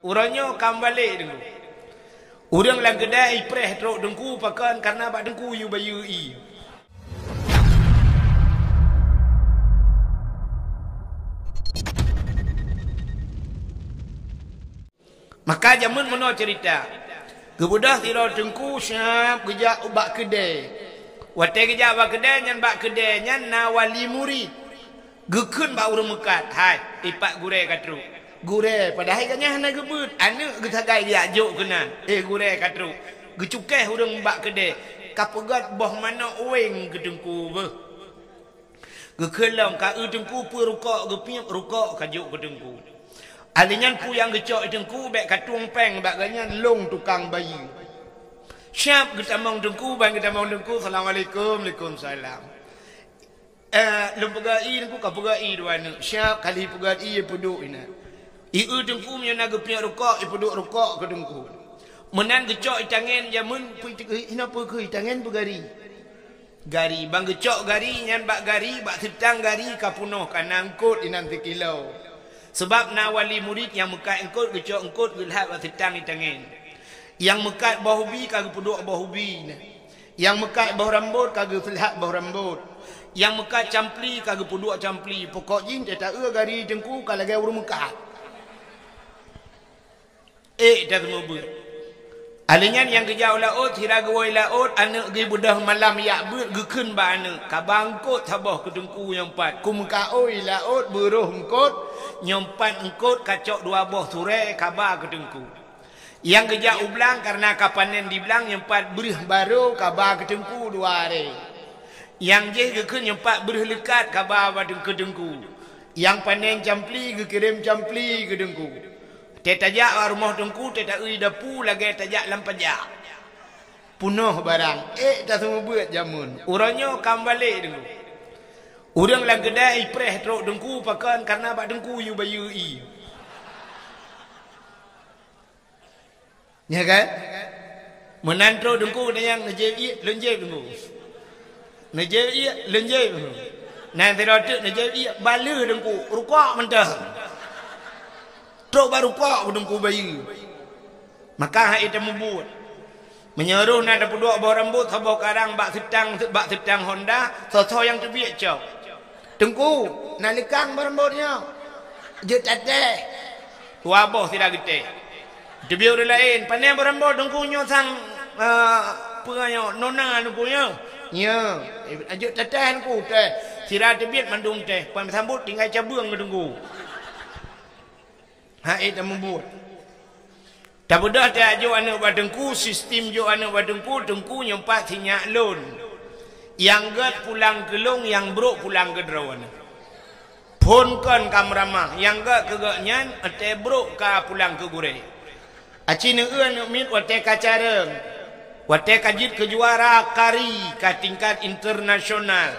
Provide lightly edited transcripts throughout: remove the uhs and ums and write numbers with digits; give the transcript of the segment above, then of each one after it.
Urangnya kam balik dengku. Urang lang kedai preh trok dengku pakan karena bak dengku yu bayu i. Maka jamun meno cerita. Kebudah tiro dengku syap gejak ubak kedai. Wate gejak bak kedai nyan bak kedai nyan nawali murid. Gekun bak urang mekat. Hai, ipak gure katru. Gure padahal kanya hana gebut anu getagai dia juk kena gure katru gecukeh urang mbak kede kapegat boh mana ueng gedengku be gekelong ka udengku pu rukok gepiap rukok kajuk gedengku alinyan pu yang gecok dengku bek katung peng bak ganyan long tukang bayi syap getamong dengku bang getamong dengku assalamualaikum waalaikumsalam lumpegai dengku kapegai dua nu syap kali pegai puduk ina iu dengku nya naga punya rukok ipuduk rukok ke dengku menan gecok itangen jamun pu ina pu ke itangen pu gari bang gecok gari nyan bak gari bak setang gari kapunoh kanangkut inan kilo sebab nawali murid yang mekat engkut gecok engkut gelhat bak setang itangen yang mekat bahubi kagak puduk bahubi yang mekat bau rambut kagak selhat bau rambut yang mekat campli kagak puduk campli pokok jin tak gari dengku kalau gaya urung mekat dah semua ber. Alinyan yang kejauh laut, hiraga woi laut, anak gi budah malam yak ber, gekun ba anak. Kabangkut tabah ke dengku nyempat. Kumka oi laut, beruh engkut, nyempat engkut, kacok dua boh sure, kabar ke dengku. Yang kejauh ulang, karena kapanen di belang, nyempat berih baru, kabar ke dengku dua hari. Yang je gekun nyempat berih lekat, kabar ke dengku. Yang panen campli, gekirim campli ke dengku. Tetajak rumah dengku, tetak ui dapu lagi tajak lampajak. Punuh barang. Tak semua buat jamun. Urangnya kam balik dengku. Urang lang kedai preh trok dengku pakan karena bak dengku yu bayu i. Ya kan? Menantro dengku yang nejeb i lenjeb dengku. Nejeb i lenjeb dengku. Nanti rotuk nejeb i bala dengku. Rukak mentah. Trok baru kok dengku bayi. Maka hak itu membuat. Menyeruh nada puduk bawah rambut sabau karang bak setang Honda, so yang terbiak cok. Dengku, nalikang berambutnya. Je tete. Tua boh tidak gede. Terbiak orang lain, pandai berambut dengkunya sang penganyo nona dengkunya. Ya, ajuk tete dengku teh. Sira terbiak mandung teh, pan sambut tinggal cabung dengku. Haid dan membuat. Tak mudah tak jo anak badengku sistem jo anak badengku dengku nyempat sinyak lon. Yang gat pulang gelung yang bro pulang ke drawan. Pun kan kamramah yang gat kegaknyan ate bro ka pulang ke gure. Acina eun mit wate kacareng. Wate kajit kejuara kari ka tingkat internasional.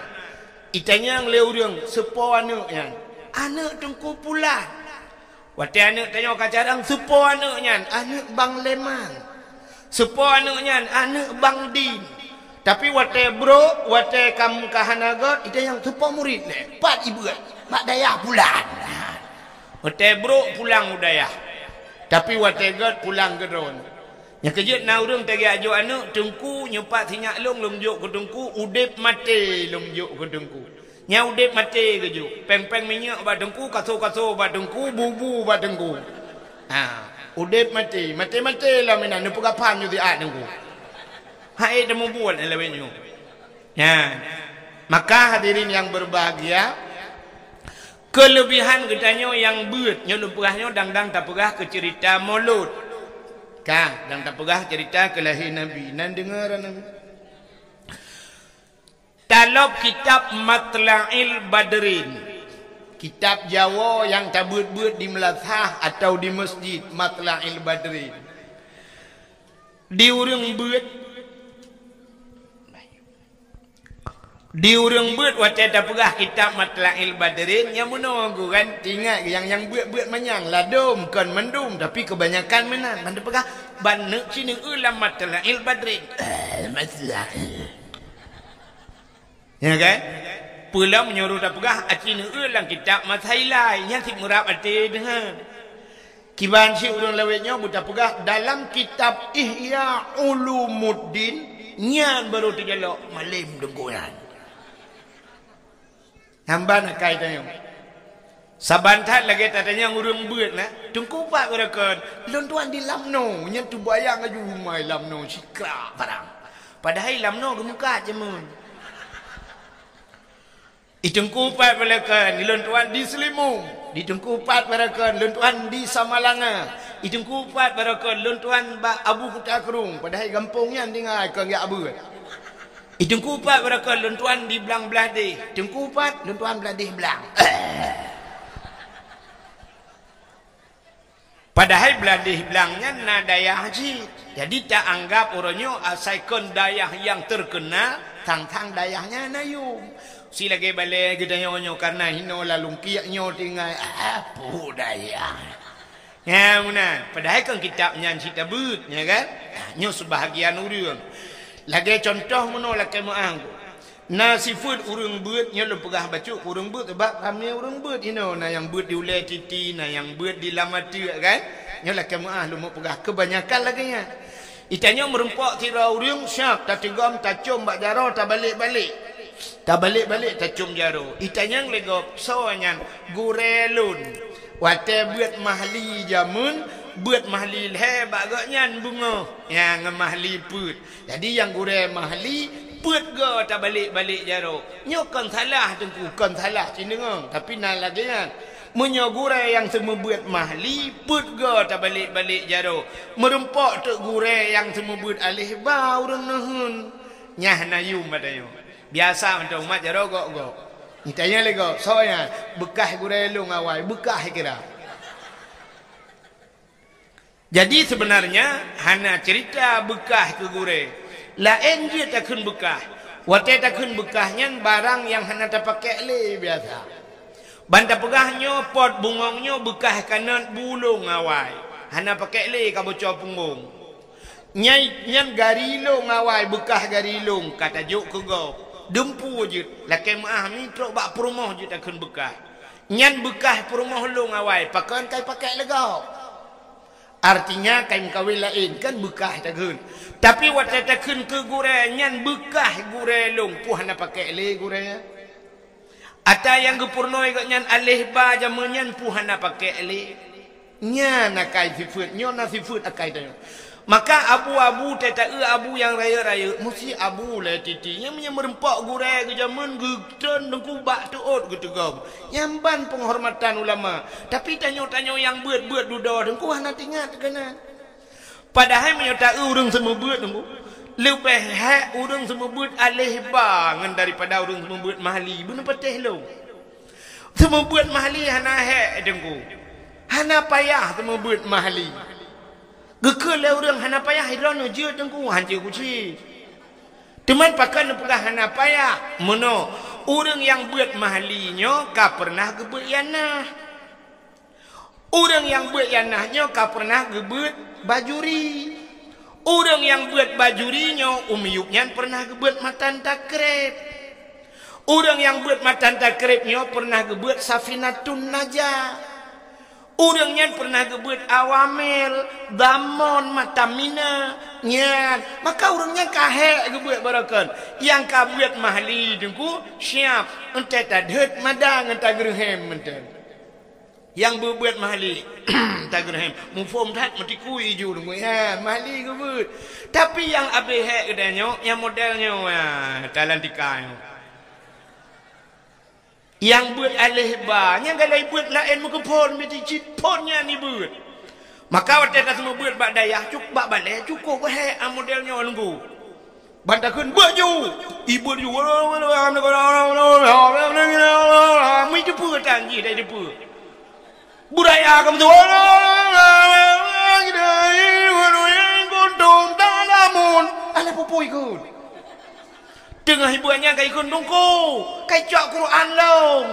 Itanya leurang sepo anaknya. Anak dengku pulang. Wate anak tanya kacarang sepo anaknya anak bang lemang. Sepo anaknya anak bang din. Tapi wate bro, wate kamu kahanagot itu yang sepo murid le. Pat ibu mak dayah pulang. Wate bro pulang udayah. Tapi wate god pulang ke drone. Yang kejut na urang tagi ajo anak dengku nyepat sinyak long juk ke dengku udip mati long juk ke dengku. Nyau dep mati keju. Peng-peng minyak badengku, kaso-kaso badengku, bubu badengku. Udep mati. Mati-mati lah mina. Ini pegapan juga dengku. Hai temu buat elewenyu. Ya. Maka hadirin yang berbahagia, kelebihan katanya yang buat. Yang lepegahnya dang-dang tak pegah ke cerita mulut. Kah, dang tak pegah cerita kelahiran Nabi. Nan dengar Nabi. Dalam kitab Matla'il Badrin, kitab Jawa yang tak buat-buat di Melazah atau di masjid Matla'il Badrin, diurang buat wajah tak pegah kitab Matla'il Badrin yang menunggu kan tinggal yang buat-buat manyang ladum kan mendum tapi kebanyakan menan mana pegah banyak sini ulam Matla'il Badrin Matla'il. Ya kan? Pulang menyuruh tak pegah acina ulang kitab masailai yang si murab ati dengan Kiban si urang lawetnya buta pegah dalam kitab Ihya Ulumuddin nyan baru terjelok malim dengkunan. Hamba nak kaitannya. Sabantat lagi tatanya urang beut na. Tungku pak berakan. Lon tuan di lamno nyan tu bayang aju mai lamno sikra barang. Padahal lamno gemuka je mun. Itungku pat berakan lon tuan di Selimung. Di Tengku Pat berakan lon tuan di Samalanga. Itungku pat berakan lon tuan ba Abu Kutakrung. Padahal kampungnya tinggal ke Abu. Itungku pat berakan lon tuan di Belang Beladih. Tengku pat lon tuan Beladih Belang. Padahal Beladih Belangnya na dayah haji. Jadi tak anggap orangnya asalkan dayah yang terkenal, tang-tang dayahnya nayum. Si lagi balik kita nyo karena hino lalu kiaknya tinggal apa dayah. Ya mana? Padahal kan kitabnya cerita but, ya kan? Nyo sebahagian urang. Lagi contoh mana lagi muang. Na sifat urang beut nya lu pegah baca urang beut sebab kami urang beut ino na yang beut di ulai titi na yang beut di lamatu kan nya lah kamu lu mau pegah kebanyakan lagi nya itanya merempak tira urang syak ta tigam ta cum bak jaro ta balik-balik ta cum jaro itanya legop soanyan gurelun wate beut mahli jamun beut mahli he bak nyan bunga yang mahli put jadi yang gure mahli put go tak balik-balik jaro. Nyokan salah tengku, kan salah cindengang. Tapi nak lagi kan. Menyogure yang semua buat mahli, put go tak balik-balik jaro. Merempak tuk gure yang semua buat alih ba urang nahun. Nyah nayum badayo. Biasa untuk umat jaro go. Ni tanya lego, soalnya bekah gure lu ngawai, bekah kira. Jadi sebenarnya hana cerita bekah ke gure. Lain dia takun bekah. Wate takun bekahnya barang yang hana tak pakai le biasa. Banta pegahnya pot bungongnya bekah kanan bulung awai. Hana pakai le ka bocor punggung. Nyan garilong awai bekah garilong kata juk ke go. Dempu je. Lakai maah ni trok bak perumah je takun bekah. Nyan bekah perumah long awai pakai kai pakai legau. Artinya kain kawin lain kan bekah takun. Tapi waktu takun ke gure nyan bekah gure long puhana pakai le gure. Ata yang gepurnoi kak nyan alih ba jamannya puhana pakai le. Nyan akai sifat nyon sifat akai dah. Maka abu-abu teta abu yang raya-raya mesti abu lah titinya punya merempak gure ke zaman geton dengku bak tuot gitu gam. Nyamban penghormatan ulama. Tapi tanya-tanya yang buat-buat duda dengku hana tingat kena. Padahal menyata urang semua buat dengku. Lebih hak urang semua buat alih bangan daripada urang semua buat mahli. Benar patih lo. Semua buat mahli hana hak dengku. Hana payah semua buat mahli. Gekal orang hana payah hidran je tengku hancur kuci. Teman pakai pegah hana payah. Mono orang yang buat mahlinya ka pernah gebut yanah. Orang yang buat yanahnya ka pernah gebut bajuri. Orang yang buat bajurinya umiyuknya pernah gebut matan takrib. Orang yang buat matan takribnya pernah gebut safinatun najah. Orangnya pernah gebut awamil, damon, matamina, nyan. Maka orangnya kahek gebut barakan. Yang kabuat mahli dengku siap. Entah tadhut madang entah gerhem entah. Yang berbuat mahli tak gerhem. Mufum tak mati kui ju dengku. Ya mahli gebut. Tapi yang abehek kedanya, yang modelnya talan tikai. Yang buat alih ba, yang kalau buat lain muka pon, mesti cip ponnya ni buat. Maka waktu kita semua buat bak dayah, cukup bak balik, cukup hek modelnya nunggu. Bantakan baju, ibu ju, mui cepu tangi dah cepu. Budaya kamu tu, gondong dalamun, ala popoi kun. Tengah ibuannya kai kundungku, kai cok Quran long.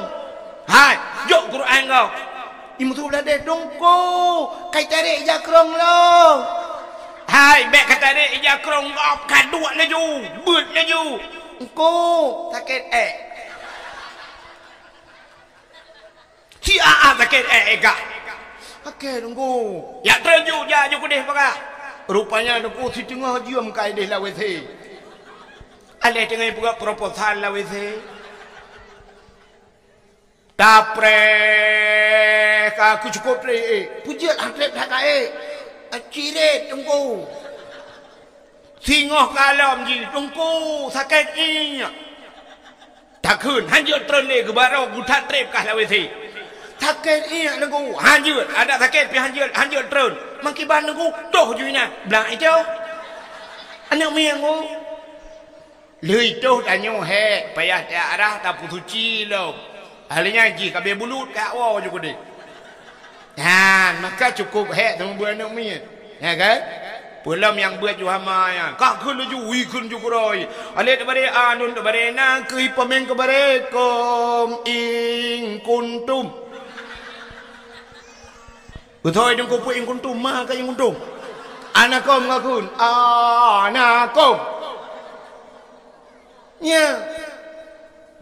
Hai, jok Quran kau. Imu tu berada dongku, kai tarik jakrong long. Hai, bek kata tarik jakrong kau kaduk laju, but laju. Engko sakit Si sakit kak. Okey tunggu. Ya terju ja ju kudih pakak. Rupanya tunggu si tengah diam kai deh la weh. Ale tengah buka proposal la weh. Tapre ka aku cukup re. Puja atlep dah kai. Cire tunggu. Singoh kalam ji tunggu sakit ni. Tak kun hanjut tron ni ke baro gutat trep kah la weh. Sakit ni tunggu hanjut ada sakit pi hanjut tron. Makiban tunggu doh ju na. Blang itu. Anak miang ku. Lui doh tanyo he payah tak arah tak putuci lo. Ahlinya ji kabeh bulut kat awak je kode. Maka cukup he temu buat anak miang. Ya kan? Pulam yang buat ju hama ya. Kak kun ju wi kun ju kuroi. Ale bare anun bare na kui pemeng ke bare kom ing kuntum. Betul dong ko ing kuntum ma ka ing kuntum. Anakom ngakun. Anakom. Ya.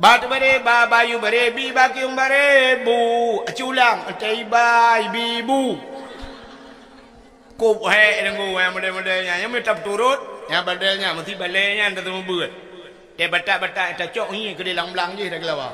Batu bare bayu bare bi bakiung bare bu. Aculang atai bai bibu. Kup he nunggu yang model-modelnya yang minta turut yang badelnya mesti balenya ndak temu buat dia batak-batak tak cok ni ke dalam belang je dah kelawa